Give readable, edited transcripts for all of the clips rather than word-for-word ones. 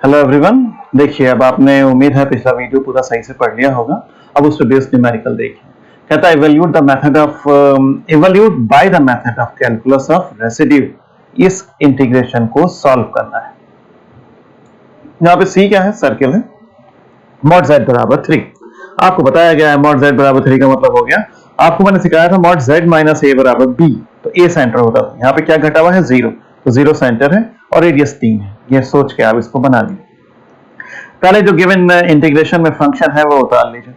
Hello everyone. देखिए, अब आपने उम्मीद है पिछला वीडियो पूरा सही से पढ़ लिया होगा। अब उस पे बेस्ड न्यूमेरिकल देखिए। कहता है evaluate by the method of calculus of residue. इस इंटीग्रेशन को सॉल्व करना है। यहाँ पे सी क्या है? सर्किल है। मॉड z बराबर 3 आपको बताया गया है। मॉड z बराबर 3 का मतलब हो गया, आपको मैंने सिखाया था मॉड z माइनस a बराबर b, तो a सेंटर होता था। यहाँ पे क्या घटा हुआ है? 0, तो 0 सेंटर है और रेडियस 3 है। ये सोच के आप इसको बना लीजिए। पहले जो गिवन इंटीग्रेशन में फंक्शन है वो उतार लीजिए।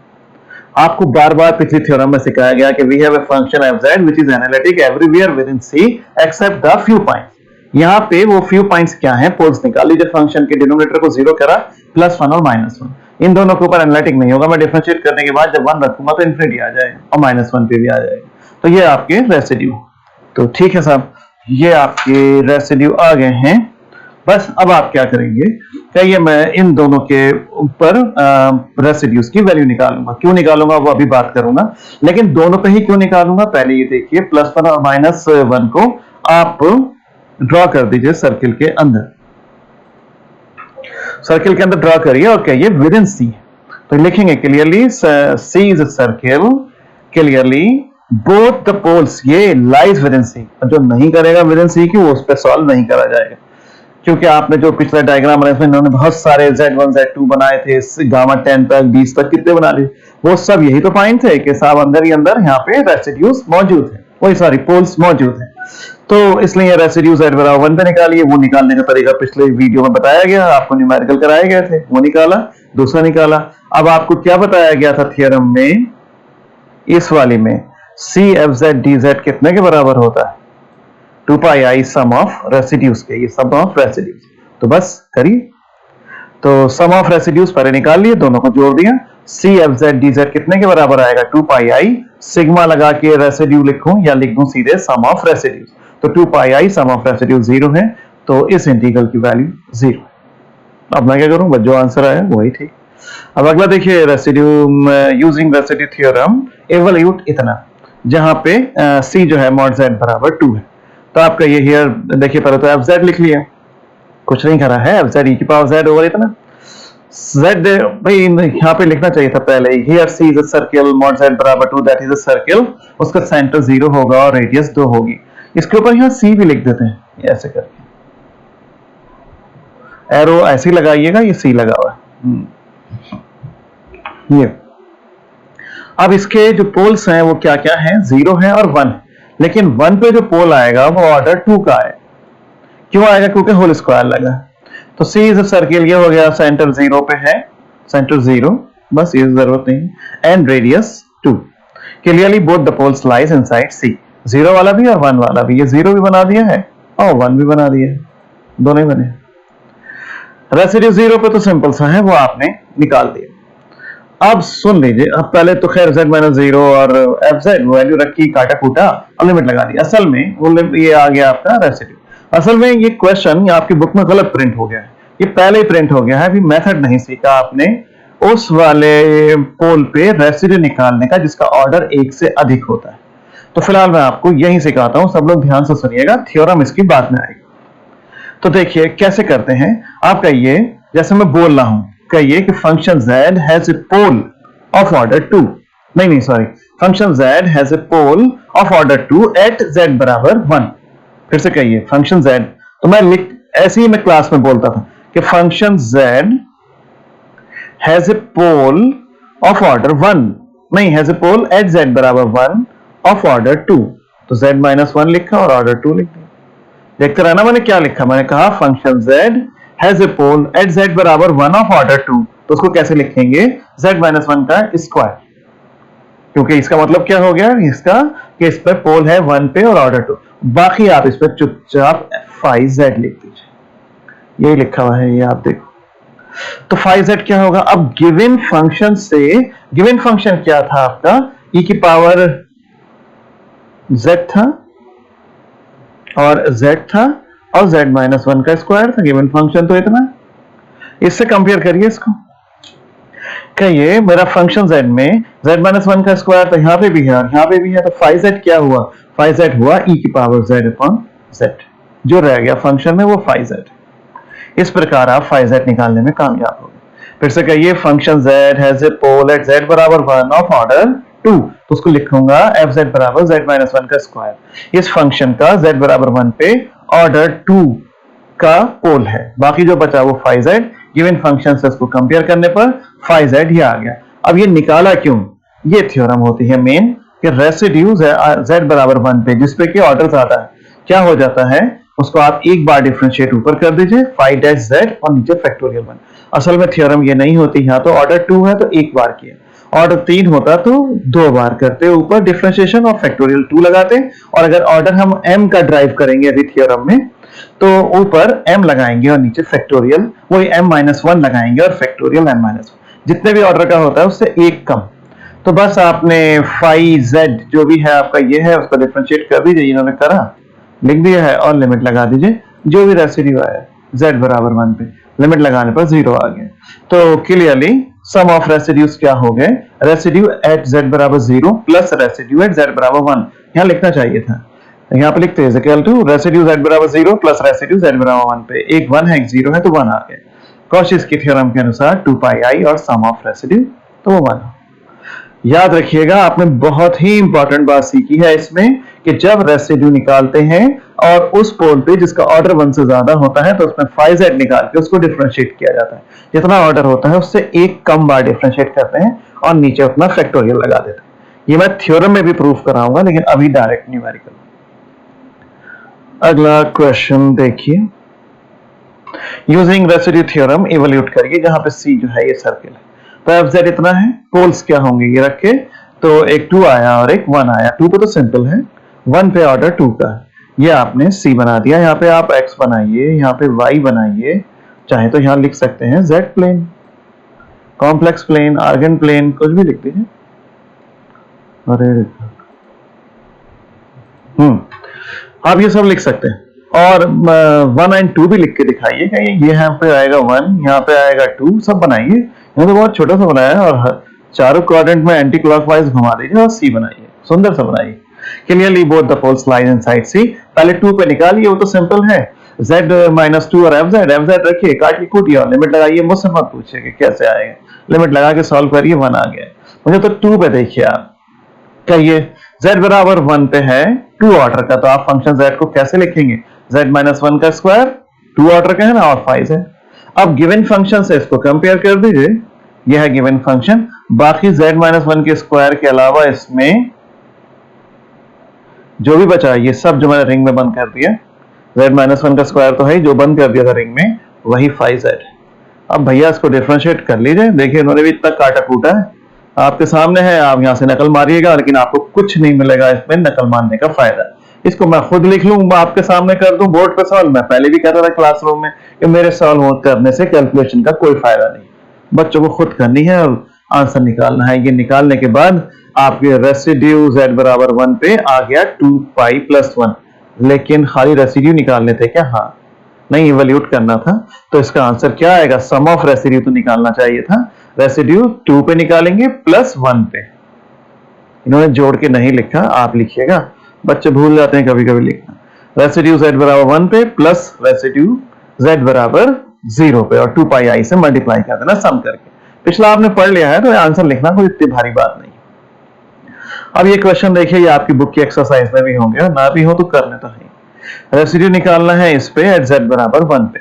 आपको बार बार पिछली थ्योरम में सिखाया गया कि we have a function f(z) which is analytic everywhere within C except the few points. यहाँ पे वो फ्यू पॉइंट्स क्या हैं? पोल्स निकाल लीजिए। फंक्शन के डिनोमिनेटर को 0 करा, +1 और -1, इन दोनों के ऊपर एनालिटिक नहीं होगा। मैं डिफरेंशिएट करने के बाद जब 1 रखूंगा तो इन्फिनिटी आ जाएगा और -1 पे भी आ जाएगा। तो ये आपके रेसिड्यू। तो ठीक है साहब, ये आपके रेसिड्यू आ गए हैं। बस अब आप क्या करेंगे? कहिए मैं इन दोनों के ऊपर रेसिड्यूज की वैल्यू निकालूंगा। क्यों निकालूंगा वो अभी बात करूंगा, लेकिन दोनों पे ही क्यों निकालूंगा? पहले ये देखिए, +1 और -1 को आप ड्रॉ कर दीजिए सर्किल के अंदर। सर्किल के अंदर ड्रॉ करिए और कहिए विद इन सी। तो लिखेंगे clearly C is a circle, clearly both the poles ये लाइज विद इन सी। जो नहीं करेगा विद इन सी की, वो उस पर सॉल्व नहीं करा जाएगा। क्योंकि आपने जो पिछला डायग्राम बनाया, इन्होंने बहुत सारे Z1 Z2 बनाए थे, गामा 10 तक 20 तक कितने बना लिए। वो सब यही तो पॉइंट थे कि साहब अंदर ही अंदर यहाँ पे रेसिड्यूज मौजूद है, वही सॉरी पोल्स मौजूद हैं। तो इसलिए रेसिड्यू Z बराबर 1 पे निकालिए। वो निकालने का तरीका पिछले वीडियो में बताया गया, आपको न्यूमेरिकल कराए गए थे। वो निकाला, दूसरा निकाला। अब आपको क्या बताया गया था थ्योरम में? इस वाली में CFZ DZ कितने के बराबर होता है? 2 पाई आई सम ऑफ रेसिड्यूज के, ये सम ऑफ रेसिड्यूज। तो बस करिए। तो सम ऑफ रेसिड्यूज पहले निकाल लिए, दोनों को जोड़ दिया। CFZ DZ कितने के बराबर आएगा? 2 पाई आई सिग्मा लगा के रेसिड्यू लिखूं या लिख दूं सीधे सम ऑफ रेसिड्यूज। तो 2 पाई आई सम ऑफ रेसिड्यू 0 है, तो इस इंटीग्रल की वैल्यू 0 है। अब मैं क्या करूं? बस जो आंसर आया वही ठीक। अब अगला देखिए, residue using residue theorem evaluate इतना, जहां पे C जो है मॉड Z बराबर 2 है। तो आपका ये हियर देखिए, पहले तो fz लिख लिया, कुछ नहीं करा है। fz e की पावर z ओवर इतना। z भाई यहाँ पे लिखना चाहिए था पहले ही। Here C is a circle mod z बराबर 2, दैट इज अ सर्किल। उसका सेंटर 0 होगा और रेडियस 2 होगी। इसके ऊपर यहाँ C भी लिख देते हैं ऐसे करके, एरो ऐसे लगाइएगा, ये C लगा हुआ है। ये अब इसके जो पोल्स हैं वो क्या क्या हैं? 0 है और 1 है। लेकिन 1 पे जो पोल आएगा वो ऑर्डर 2 का है। क्यों आएगा? क्योंकि होल स्क्वायर लगा। तो C इज अ सर्किल, ये हो गया सेंटर 0 पे है, सेंटर 0, बस ये जरूरत नहीं। And radius 2। Clearly both the poles lies inside C। 0 वाला भी और 1 वाला भी। ये 0 भी बना दिया है और 1 भी बना दिया है, दोनों ही बने। रेसिड्यू 0 पे तो सिंपल सा है, वो आपने निकाल दिया। अब सुन लीजिए, अब पहले तो खैर Z-0 और FZ वैल्यू रखी, काटा कूटा और लिमिट लगा दी। असल में वो ये आ गया आपका रेसिड्यू। असल में ये क्वेश्चन आपकी बुक में गलत प्रिंट हो गया है, ये पहले ही प्रिंट हो गया है। अभी मेथड नहीं सीखा आपने उस वाले पोल पे रेसिड्यू निकालने का जिसका ऑर्डर 1 से अधिक होता है। तो फिलहाल मैं आपको यही सिखाता हूं, सब लोग ध्यान से सुनिएगा, थ्योरम इसकी बाद में आएगी। तो देखिए कैसे करते हैं। आप कहिए, जैसे मैं बोल रहा हूं, कहिए कि function z has a pole of order 2, नहीं sorry, function z has a pole of order 2 at z बराबर 1। फिर से कहिए फंक्शन z, तो मैं ऐसे ही मैं क्लास में बोलता था कि function z has a pole of order 1, नहीं, has a pole at z बराबर 1 ऑफ ऑर्डर 2। तो z-1 लिखा और ऑर्डर 2 लिख दिया। देखते रहना मैंने क्या लिखा। मैंने कहा function z has a pole at z बराबर 1 ऑफ ऑर्डर 2, तो उसको कैसे लिखेंगे? z-1 का स्क्वायर। क्योंकि इसका मतलब क्या हो गया इसका, कि इस पे पोल है 1 पे और ऑर्डर 2। बाकी आप इस पे चुपचाप 5z लिख दीजिए, यही लिखा हुआ है, ये आप देखो। तो 5z क्या होगा? अब गिवन फंक्शन से, गिवन फंक्शन क्या था आपका? e की पावर z था और z था और z-1 का स्क्वायर था। गिवन फंक्शन तो इतना। इससे कंपेयर करिए इसको, कहिए मेरा फंक्शन z में z-1 का स्क्वायर तो यहाँ पे भी है और यहाँ पे भी है। तो 5z क्या हुआ? 5z हुआ e की पावर z अपॉन z। जो रह गया फंक्शन में वो 5z। इस प्रकार आप फाई जेड निकालने में कामयाब होंगे। फिर से कहिए, function z has a pole at z बराबर 1 ऑफ ऑर्डर 2, तो उसको लिखूंगा एफ जेड बराबर z माइनस 1 का स्क्वायर। इस फंक्शन का z बराबर 1 पे ऑर्डर 2 का पोल है, बाकी जो बचा वो फाई जेड। गिवन फंक्शन से इसको कंपेयर करने पर फाई जेड ही आ गया। अब ये निकाला क्यों, ये थ्योरम होती है मेन कि रेसिड्यू z बराबर 1 पे जिस पे कि ऑर्डर ज्यादा है, क्या हो जाता है, उसको आप एक बार डिफरेंशिएट ऊपर कर दीजिए फाई डैश जेड और नीचे फैक्टोरियल 1। असल में थ्योरम ये नहीं होती, यहाँ तो ऑर्डर 2 है तो एक बार किया, ऑर्डर 3 होता तो 2 बार करते, ऊपर डिफरेंशिएशन और फैक्टोरियल 2 लगाते। और अगर ऑर्डर हम m का ड्राइव करेंगे यदि थ्योरम में, तो ऊपर m लगाएंगे और नीचे फैक्टोरियल वही m-1 लगाएंगे और फैक्टोरियल m-1, जितने भी ऑर्डर का होता है उससे एक कम। तो बस आपने फाई जेड जो भी है आपका ये है उसको डिफरेंशिएट कर दीजिए, इन्होंने करा, लिख दिया है और लिमिट लगा दीजिए, जो भी रेसिड्यू आया z बराबर 1 पे लिमिट लगाने पर 0 आ गया। तो क्लियरली सम ऑफ रेसिड्यूज क्या हो गए, रेसिड्यू एट z बराबर 0 प्लस रेसिड्यू एट z बराबर 1, यहाँ लिखना चाहिए था, यहाँ पे लिखते हैं इक्वल टू रेसिड्यू z बराबर 0 प्लस रेसिड्यू z बराबर 1 पे, एक 1 है एक 0 है तो 1 आ गया। कॉशीस की थ्योरम के अनुसार 2 पाई i और सम ऑफ रेसिड्यू तो वो 1। याद रखिएगा, आपने बहुत ही इंपॉर्टेंट बात सीखी है इसमें कि जब रेसिड्यू निकालते हैं और उस पोल पे जिसका ऑर्डर 1 से ज्यादा होता है तो उसमें फाई जेड निकाल के उसको डिफरेंशिएट किया जाता है, जितना ऑर्डर होता है उससे एक कम बार डिफरेंशिएट करते हैं और नीचे उतना फैक्टोरियल लगा देते हैं। ये मैं थ्योरम में भी प्रूफ कराऊंगा, लेकिन अभी डायरेक्ट न्यूमेरिकल। अगला क्वेश्चन देखिए, यूजिंग रेसिड्यू थ्योरम इवैल्यूएट करिए, जहां पे सी जो है ये सर्किल है, तो एफ जेड इतना है, पोल्स क्या होंगे ये रखे, तो एक 2 आया और एक 1 आया। 2 पे तो सिंपल है, 1 पे ऑर्डर 2 का है, ये आपने सी बना दिया। यहाँ पे आप x बनाइए, यहाँ पे y बनाइए, चाहे तो यहाँ लिख सकते हैं z plane, complex plane, Argand plane, कुछ भी लिख दीजिए। अरे आप ये सब लिख सकते हैं, और 1 एंड 2 भी लिख के दिखाइए, ये यहाँ पे आएगा 1, यहाँ पे आएगा 2, सब बनाइए। यहाँ तो बहुत छोटा सा बनाया है और चारों क्वाड्रेंट में एंटी क्लॉकवाइज घुमा दीजिए और सी बनाइए, सुंदर सा बनाइए। Clearly both the poles lie inside C. पहले 2 पे निकालिए, वो तो सिंपल है, z-2 और एफ जेड रखिए, काटिए कूटिए और लिमिट लगाइए, मुझसे मत पूछिए कि कैसे आएगा, लिमिट लगा के सॉल्व करिए, 1 आ गया। मुझे तो 2 पे देखिए आप, कहिए z बराबर 1 पे है 2 ऑर्डर का, तो आप फंक्शन z को कैसे लिखेंगे, z-1 का स्क्वायर, 2 ऑर्डर का है ना और फाई जेड। अब गिवन फंक्शन से इसको कंपेयर कर दीजिए, यह है गिवन फंक्शन, बाकी z-1 के स्क्वायर के अलावा इसमें जो भी बचा ये सब जो मैंने रिंग में बंद कर दिया, z-1 का स्क्वायर तो है, जो बंद कर दिया था रिंग में वही फाई जेड। अब भैया इसको डिफरेंशिएट कर लीजिए, देखिए इन्होंने भी इतना काटा कूटा है, आपके सामने है, आप यहाँ से नकल मारिएगा, लेकिन आपको कुछ नहीं मिलेगा इसमें नकल मारने का फायदा। इसको मैं खुद लिख लूं, आपके सामने कर दूं बोर्ड पे सॉल्व। मैं पहले भी कहता था क्लासरूम में कि मेरे सॉल्व करने से कैलकुलेशन का कोई फायदा नहीं, बच्चों को खुद करनी है और आंसर निकालना है। ये निकालने के बाद आपके रेसिड्यू z बराबर 1 पे आ गया 2 पाई प्लस 1, लेकिन खाली रेसिड्यू निकालने थे क्या, हाँ नहीं, इवैल्यूएट करना था, तो इसका आंसर क्या आएगा, सम ऑफ रेसिड्यू तो निकालना चाहिए था, रेसिड्यू 2 पे निकालेंगे प्लस 1 पे। इन्होंने जोड़ के नहीं लिखा, आप लिखिएगा, बच्चे भूल जाते हैं कभी कभी लिखना। रेसिड्यू z बराबर 1 पे प्लस रेसिड्यू z बराबर 0 पे और 2 पाई i से मल्टीप्लाई कर देना सम करके। पिछला आपने पढ़ लिया है तो आंसर लिखना कोई इतनी भारी बात नहीं। अब ये क्वेश्चन देखिए, ये आपकी बुक की एक्सरसाइज में भी होंगे, ना भी हो तो करने तो है। रेसिड्यू निकालना है इस पे एट z बराबर 1 पे,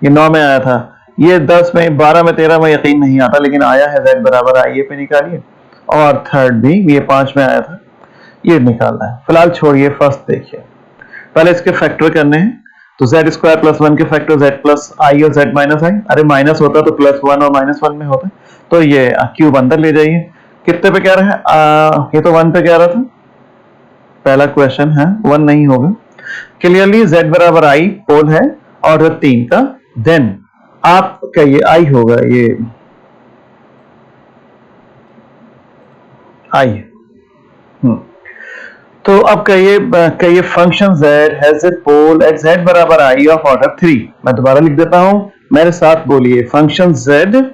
ये 9 में आया था, ये 10 में, 12 में, 13 में यकीन नहीं आता, लेकिन आया है z बराबर i पे निकालिए, और थर्ड भी ये 5 में आया था, ये निकालना है। फिलहाल छोड़िए, फर्स्ट देखिए, पहले इसके फैक्टर करने हैं, तो z स्क्वायर प्लस 1 के फैक्टर z प्लस i और z माइनस i, अरे माइनस होता तो प्लस 1 और माइनस 1 में होता, तो ये क्यूब अंदर ले जाइए। कितने पे कह रहा है, ये तो 1 पे कह रहा था, पहला क्वेश्चन है 1 नहीं होगा। क्लियरली z बराबर i पोल है और 3 का, देन आप कहिए i होगा, ये i तो अब कहिए function z has a pole at z बराबर i ऑफ ऑर्डर 3। मैं दोबारा लिख देता हूं, मेरे साथ बोलिए, function z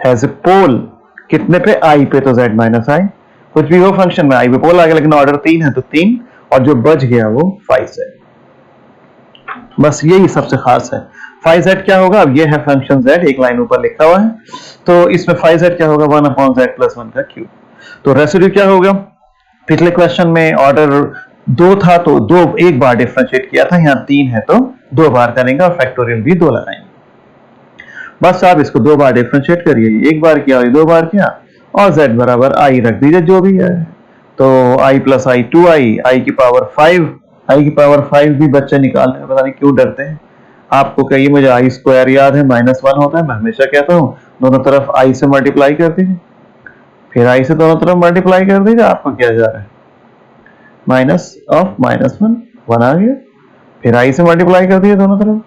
has a pole कितने पे, i पे, तो z माइनस i, कुछ भी हो फंक्शन में i पे पोल आ गया, लेकिन ऑर्डर 3 है तो 3, और जो बच गया वो 5 है। बस यही सबसे खास है। फाइव जेड क्या होगा, अब ये है फंक्शन जेड, एक लाइन ऊपर लिखा हुआ है, तो इसमें फाइव जेड क्या होगा, 1/z प्लस 1 का क्यूब। तो रेसिड्यू क्या होगा, पिछले क्वेश्चन में ऑर्डर 2 था तो दो एक बार डिफरेंशिएट किया था, यहाँ 3 है तो 2 बार करेंगे और फैक्टोरियल भी 2 लगाएंगे। बस आप इसको 2 बार डिफरेंशिएट करिए, एक बार किया और 2 बार किया, और z बराबर i रख दीजिए जो भी है। तो i plus I 2i, i की पावर 5, i की पावर 5 भी बच्चे निकालने में पता नहीं क्यों डरते हैं। आपको कहिए मुझे आई स्क्वायर याद है, -1 होता है, मैं हमेशा कहता हूँ दोनों तरफ i से मल्टीप्लाई कर दीजिए, फिर i से दोनों तरफ मल्टीप्लाई कर दीजिए, आपको क्या जा रहा है, माइनस ऑफ -1, 1 आ गया, फिर i से मल्टीप्लाई कर दिए दोनों तरफ,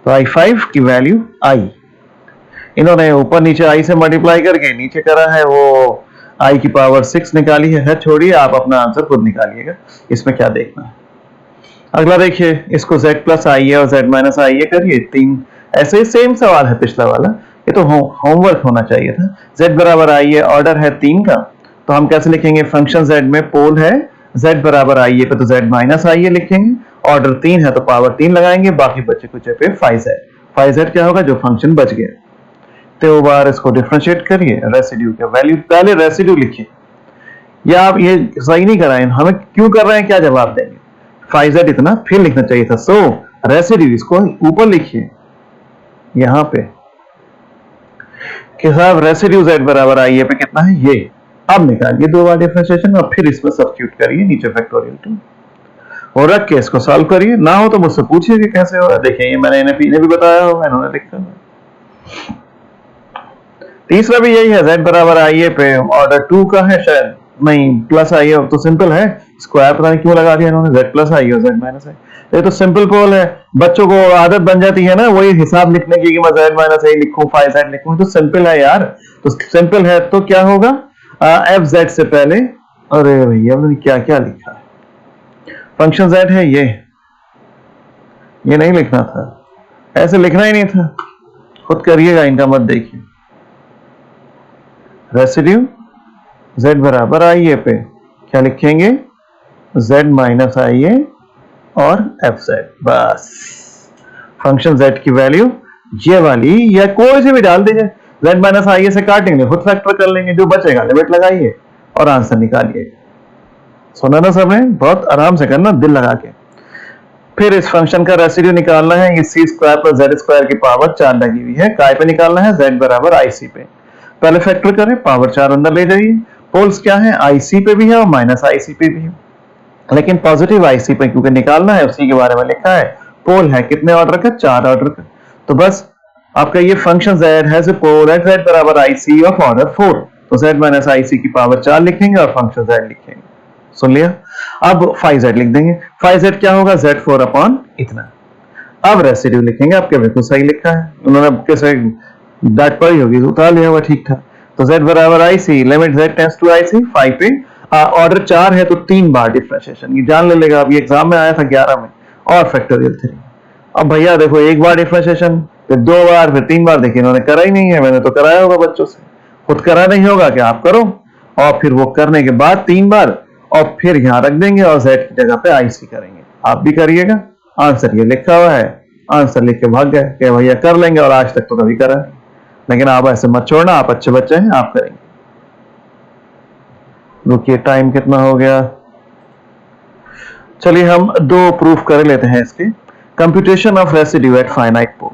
तो i5 की वैल्यू i, इन्होंने ऊपर नीचे i से मल्टीप्लाई करके नीचे करा है वो i की पावर 6 निकाली है, छोड़िए आप अपना आंसर खुद निकालिएगा, इसमें क्या देखना है। अगला देखिए, इसको z प्लस आई है और z माइनस आई है करिए, 3 ऐसे ही सेम सवाल है पिछला वाला, ये तो होमवर्क होना चाहिए था। z बराबर आई है, ऑर्डर है 3 का, तो हम कैसे लिखेंगे, फंक्शन z में पोल है z बराबर आई है पे तो z माइनस आई है लिखेंगे, ऑर्डर 3 है तो पावर 3 लगाएंगे, बाकी बचे कुछ पे 5z क्या होगा, जो फंक्शन बच गया। तो बार इसको डिफरेंशिएट करिए, रेसिड्यू का वैल्यू, पहले रेसिड्यू लिखिए, या आप ये सही नहीं कराएं, हमें क्यों कर रहे हैं, क्या जवाब देंगे, 5z इतना फिर लिखना चाहिए था। सो रेसिड्यू इसको ऊपर लिखिए यहां पे कि साहब रेसिड्यू z बराबर आई है पे कितना है ये, अब निकालिए 2 बार डिफरेंशिएशन और फिर इसमें सब्स्टिट्यूट करिए नीचे फैक्टोरियल 2 और रख के इसको सॉल्व करिए, ना हो तो मुझसे पूछिए कि कैसे हो रहा है। देखिए ये मैंने इन्हें भी बताया होगा, इन्होंने लिखा है। तीसरा भी यही है, z बराबर आई है पे ऑर्डर 2 का है, शायद नहीं प्लस आई है, तो सिंपल है, स्क्वायर पता नहीं क्यों लगा दिया इन्होंने, z प्लस आई और z माइनस आई, ये तो सिंपल पोल है। बच्चों को आदत बन जाती है ना वही हिसाब लिखने की कि मैं z माइनस आई लिखूं 5z लिखूं, तो सिंपल है यार, तो सिंपल है तो क्या होगा, एफ जेड से पहले, अरे भैया मैंने क्या क्या लिखा है, फंक्शन z है ये नहीं लिखना था, ऐसे लिखना ही नहीं था, खुद करिएगा, इनका मत देखिए। रेसिड्यू z बराबर आई ए पे क्या लिखेंगे, z माइनस आई ए और एफ जेड, बस फंक्शन z की वैल्यू ये वाली या कोई से भी डाल दीजिए, z माइनस आई ए से काटेंगे, खुद फैक्टर कर लेंगे, जो बचेगा लिमिट लगाइए और आंसर निकालिए। सुना ना सबने, बहुत आराम से करना, दिल लगा के। फिर इस फंक्शन का रेसिड्यू निकालना है, ये सी स्क्वायर प्लस जेड स्क्वायर की पावर 4 लगी हुई है, काय पे निकालना है, z बराबर आई सी पे, पहले फैक्टर करें, पावर 4 अंदर ले जाइए, पोल्स क्या है, आईसी पे भी है और माइनस आईसी पे भी है, लेकिन पॉजिटिव आईसी पे क्योंकि निकालना है, उसी के बारे में लिखा है, पोल है कितने ऑर्डर का, 4 ऑर्डर का, तो बस आपका ये फंक्शन z है जो पोल है z बराबर आईसी ऑफ ऑर्डर 4, तो z माइनस आईसी की पावर 4 लिखेंगे और फंक्शन z लिखेंगे, सुन लिया। अब 5z लिख देंगे, 5z क्या होगा, z4 अपॉन इतना। अब रेसिड्यू लिखेंगे, आपके बिल्कुल सही लिखा है, उन्होंने कैसे डांट पड़ी होगी, उतार लिया हुआ ठीक था, तो z बराबर आई सी, लिमिट z टेंड्स टू आई सी, 5 पे ऑर्डर 4 है तो 3 बार डिफरेंशिएशन, ये जान ले लेगा, अभी एग्जाम में आया था 11 में, और फैक्टोरियल 3। अब भैया देखो, एक बार डिफरेंशिएशन, फिर 2 बार, फिर 3 बार, देखिए इन्होंने करा ही नहीं है, मैंने तो कराया होगा बच्चों से, खुद करा नहीं होगा कि आप करो, और फिर वो करने के बाद 3 बार, और फिर यहां रख देंगे और z की जगह पे आई सी करेंगे, आप भी करिएगा, आंसर ये लिखा हुआ है, आंसर लिख के भाग गए कि भैया कर लेंगे, और आज तक तो कभी करा नहीं, लेकिन आप ऐसे मत छोड़ना, आप अच्छे बच्चे हैं, आप करेंगे। रुकिए टाइम कितना हो गया, चलिए हम 2 प्रूफ कर लेते हैं इसके। Computation of residue at finite pole,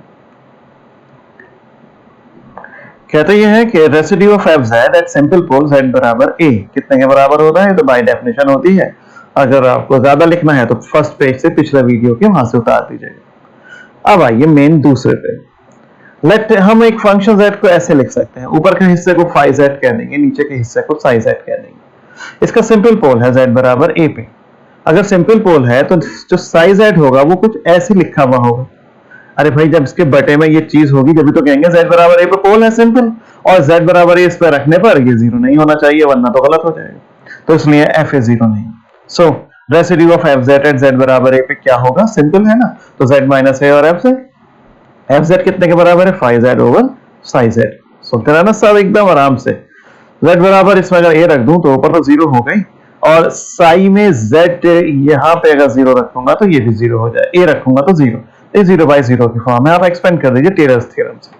कहते ये है कि residue of F Z at simple pole z बराबर a कितने के बराबर होता है, तो बाय डेफिनेशन होती है, अगर आपको ज्यादा लिखना है तो फर्स्ट पेज से पिछले वीडियो के वहां से उतार दीजिएगा। अब आइए मेन दूसरे पे, लेट हम एक फंक्शन z को ऐसे लिख सकते हैं, ऊपर के हिस्से को फाई z कह देंगे, नीचे के हिस्से को साई z कह देंगे। इसका सिंपल पोल है z बराबर a पे, अगर सिंपल पोल है तो जो साई z होगा वो कुछ ऐसे लिखा हुआ होगा, अरे भाई जब इसके बटे में ये चीज होगी जब तो कहेंगे z बराबर a पे पोल है सिंपल, और z बराबर a इस पे रखने पर ये 0 नहीं होना चाहिए, वरना तो गलत हो जाएगा, तो इसलिए f is 0 नहीं। So residue of F Z at z बराबर a पे क्या होगा, सिंपल है ना, तो z माइनस a और एफ जेड कितने के बराबर है, 5z ओवर साई z, सुनते रहना सब एकदम आराम से। z बराबर इसमें अगर a रख दूं तो ऊपर तो 0 हो गई, और साई में z यहाँ पे अगर 0 रखूंगा तो ये भी 0 हो जाए, a रखूंगा तो 0, ये 0/0 की फॉर्म है। आप एक्सपेंड कर दीजिए टेलर्स थ्योरम से।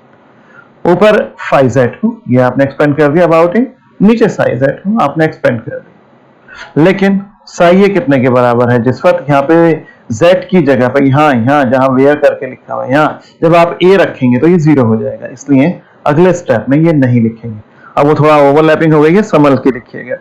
ऊपर फाई z को ये आपने एक्सपेंड कर दिया अबाउट ए, नीचे साई z को आपने एक्सपेंड कर दिया। लेकिन साई ए कितने के बराबर है? जिस वक्त यहाँ पे z की जगह पर यहाँ जहां वेयर करके लिखा हुआ है यहाँ जब आप a रखेंगे तो ये 0 हो जाएगा, इसलिए अगले स्टेप में ये नहीं लिखेंगे। अब वो थोड़ा ओवरलैपिंग हो गई है, संभल के लिखिएगा।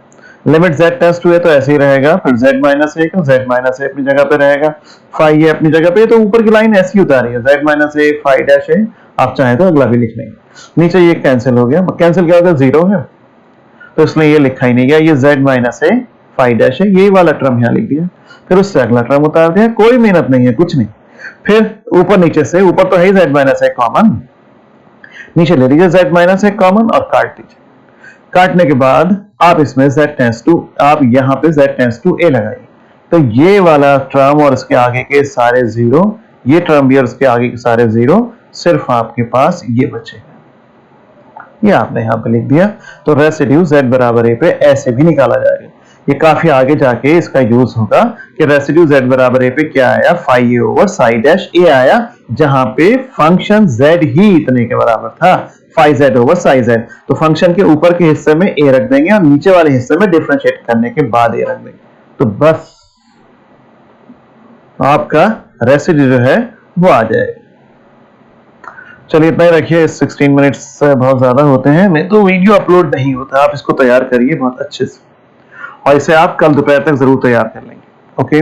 Limit z tends to a तो ऐसे ही रहेगा, फिर z माइनस a का z माइनस a अपनी जगह पे रहेगा, फाई a अपनी जगह पे, तो ऊपर की लाइन ऐसी उतारी है z minus a phi dash a, आप चाहें तो अगला भी लिख लेंगे। नीचे ये कैंसिल हो गया, कैंसिल क्या होगा? 0 है तो इसलिए ये लिखा ही नहीं गया, ये z minus a phi dash है, यही वाला टर्म यहाँ लिख दिया, फिर उससे अगला टर्म उतार दिया। कोई मेहनत नहीं है, कुछ नहीं। फिर ऊपर नीचे से, ऊपर तो है z माइनस a कॉमन, नीचे ले लीजिए z माइनस a कॉमन और काट दीजिए। काटने के बाद आप इसमें z टेंड्स टू, आप यहाँ पे z टेंड्स टू a लगाइए, तो ये वाला टर्म और इसके आगे के सारे 0, ये टर्म भी और इसके आगे के सारे 0, सिर्फ आपके पास ये बचेगा। ये आपने यहाँ पे लिख दिया। तो रेसिड्यू z बराबर a पे ऐसे भी निकाला जाएगा। ये काफी आगे जाके इसका यूज होगा कि रेसिड्यू z बराबर a पे क्या आया? Phi a over psi dash a आया, जहां पे फंक्शन z ही इतने के बराबर था, phi z over psi z। तो फंक्शन के ऊपर के हिस्से में a रख देंगे और नीचे वाले हिस्से में डिफरेंशिएट करने के बाद a रख देंगे, तो बस आपका रेसिड्यू जो है वो आ जाएगा। चलिए इतना ही रखिए, 16 मिनट्स बहुत ज्यादा होते हैं, नहीं तो वीडियो अपलोड नहीं होता। आप इसको तैयार करिए बहुत अच्छे से और इसे आप कल दोपहर तक जरूर तैयार कर लेंगे। ओके।